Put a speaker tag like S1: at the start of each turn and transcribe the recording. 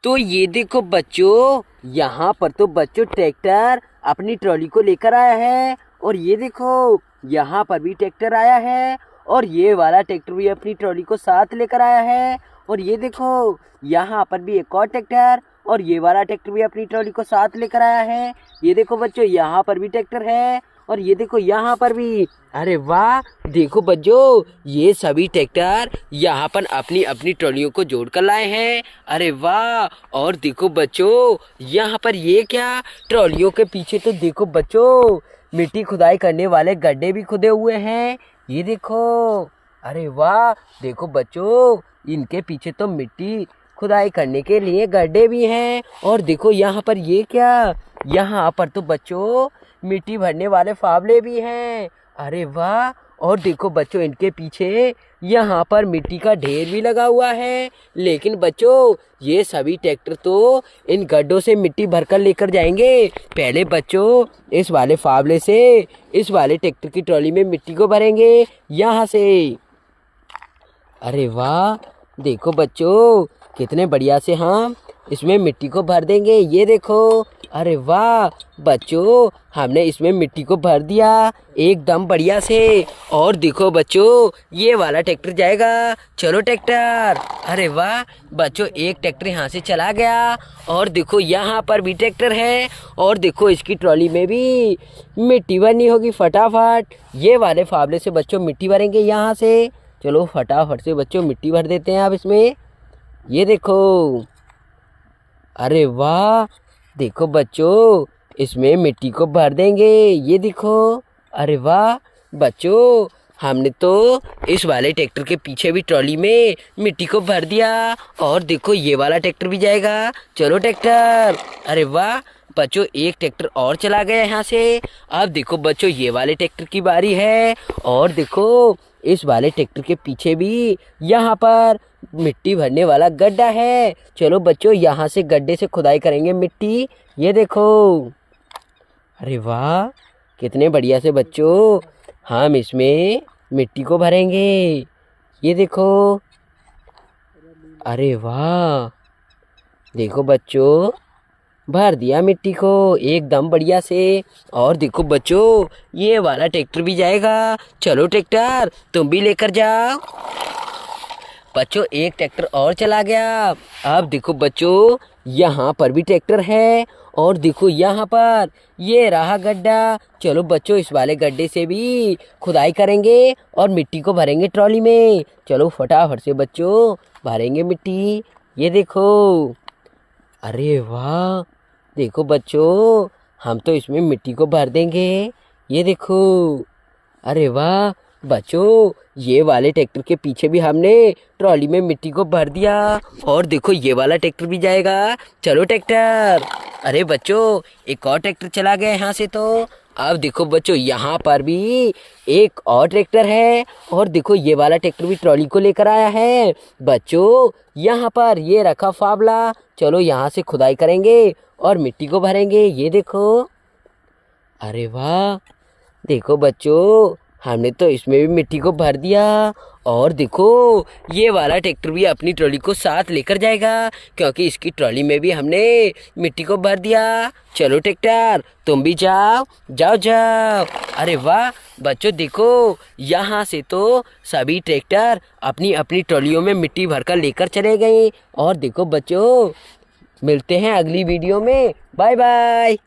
S1: तो ये देखो बच्चों, यहाँ पर तो बच्चों ट्रैक्टर अपनी ट्रॉली को लेकर आया है। और ये देखो यहाँ पर भी ट्रैक्टर आया है और ये वाला ट्रैक्टर भी अपनी ट्रॉली को साथ लेकर आया है। और ये देखो यहाँ पर भी एक और ट्रैक्टर और ये वाला ट्रैक्टर भी अपनी ट्रॉली को साथ लेकर आया है। ये देखो बच्चों यहाँ पर भी ट्रैक्टर है और ये देखो यहाँ पर भी। अरे वाह, देखो बच्चों ये सभी ट्रैक्टर यहाँ पर अपनी अपनी ट्रॉलियों को जोड़ कर लाए हैं। अरे वाह, और देखो बच्चों यहाँ पर ये क्या, ट्रॉलियों के पीछे तो देखो बच्चों मिट्टी खुदाई करने वाले गड्ढे भी खुदे हुए हैं। ये देखो, अरे वाह, देखो बच्चों इनके पीछे तो मिट्टी खुदाई करने के लिए गड्ढे भी हैं। और देखो यहाँ पर ये क्या, यहाँ पर तो बच्चों मिट्टी भरने वाले फावड़े भी हैं। अरे वाह, और देखो बच्चों इनके पीछे यहाँ पर मिट्टी का ढेर भी लगा हुआ है। लेकिन बच्चों ये सभी ट्रैक्टर तो इन गड्ढों से मिट्टी भरकर लेकर जाएंगे। पहले बच्चों इस वाले फावड़े से इस वाले ट्रैक्टर की ट्रॉली में मिट्टी को भरेंगे यहाँ से। अरे वाह, देखो बच्चों कितने बढ़िया से हम इसमें मिट्टी को भर देंगे। ये देखो, अरे वाह बच्चों हमने इसमें मिट्टी को भर दिया एकदम बढ़िया से। और देखो बच्चों ये वाला ट्रैक्टर जाएगा। चलो ट्रैक्टर। अरे वाह बच्चों, एक ट्रैक्टर यहाँ से चला गया और देखो यहाँ पर भी ट्रैक्टर है और देखो इसकी ट्रॉली में भी मिट्टी भरनी होगी फटाफट। ये वाले फावड़े से बच्चों मिट्टी भरेंगे यहाँ से। चलो फटाफट से बच्चों मिट्टी भर देते हैं आप इसमें। ये देखो, अरे वाह, देखो बच्चों इसमें मिट्टी को भर देंगे। ये देखो, अरे वाह बच्चों हमने तो इस वाले ट्रैक्टर के पीछे भी ट्रॉली में मिट्टी को भर दिया और देखो ये वाला ट्रैक्टर भी जाएगा। चलो ट्रैक्टर। अरे वाह बच्चों, एक ट्रैक्टर और चला गया यहाँ से। अब देखो बच्चों ये वाले ट्रैक्टर की बारी है और देखो इस वाले ट्रैक्टर के पीछे भी यहाँ पर मिट्टी भरने वाला गड्ढा है। चलो बच्चों यहाँ से गड्ढे से खुदाई करेंगे मिट्टी। ये देखो, अरे वाह कितने बढ़िया से बच्चों हम इसमें मिट्टी को भरेंगे। ये देखो, अरे वाह, देखो बच्चों भर दिया मिट्टी को एकदम बढ़िया से। और देखो बच्चों ये वाला ट्रैक्टर भी जाएगा। चलो ट्रैक्टर तुम भी लेकर जाओ। बच्चों एक ट्रैक्टर और चला गया। अब देखो बच्चों यहाँ पर भी ट्रैक्टर है और देखो यहाँ पर ये रहा गड्ढा। चलो बच्चों इस वाले गड्ढे से भी खुदाई करेंगे और मिट्टी को भरेंगे ट्रॉली में। चलो फटाफट से बच्चों भरेंगे मिट्टी। ये देखो, अरे वाह, देखो बच्चों हम तो इसमें मिट्टी को भर देंगे। ये देखो, अरे वाह बच्चों ये वाले ट्रैक्टर के पीछे भी हमने ट्रॉली में मिट्टी को भर दिया और देखो ये वाला ट्रैक्टर भी जाएगा। चलो ट्रैक्टर। अरे बच्चों एक और ट्रैक्टर चला गया यहाँ से। तो अब देखो बच्चों यहाँ पर भी एक और ट्रैक्टर है और देखो ये वाला ट्रैक्टर भी ट्रॉली को लेकर आया है। बच्चों यहाँ पर ये रखा फावड़ा। चलो यहाँ से खुदाई करेंगे और मिट्टी को भरेंगे। ये देखो, अरे वाह, देखो बच्चों हमने तो इसमें भी मिट्टी को भर दिया और देखो ये वाला ट्रैक्टर भी अपनी ट्रॉली को साथ लेकर जाएगा क्योंकि इसकी ट्रॉली में भी हमने मिट्टी को भर दिया। चलो ट्रैक्टर तुम भी जाओ जाओ जाओ। अरे वाह बच्चों, देखो यहाँ से तो सभी ट्रैक्टर अपनी अपनी ट्रॉलियों में मिट्टी भरकर लेकर चले गए। और देखो बच्चों मिलते हैं अगली वीडियो में। Bye bye.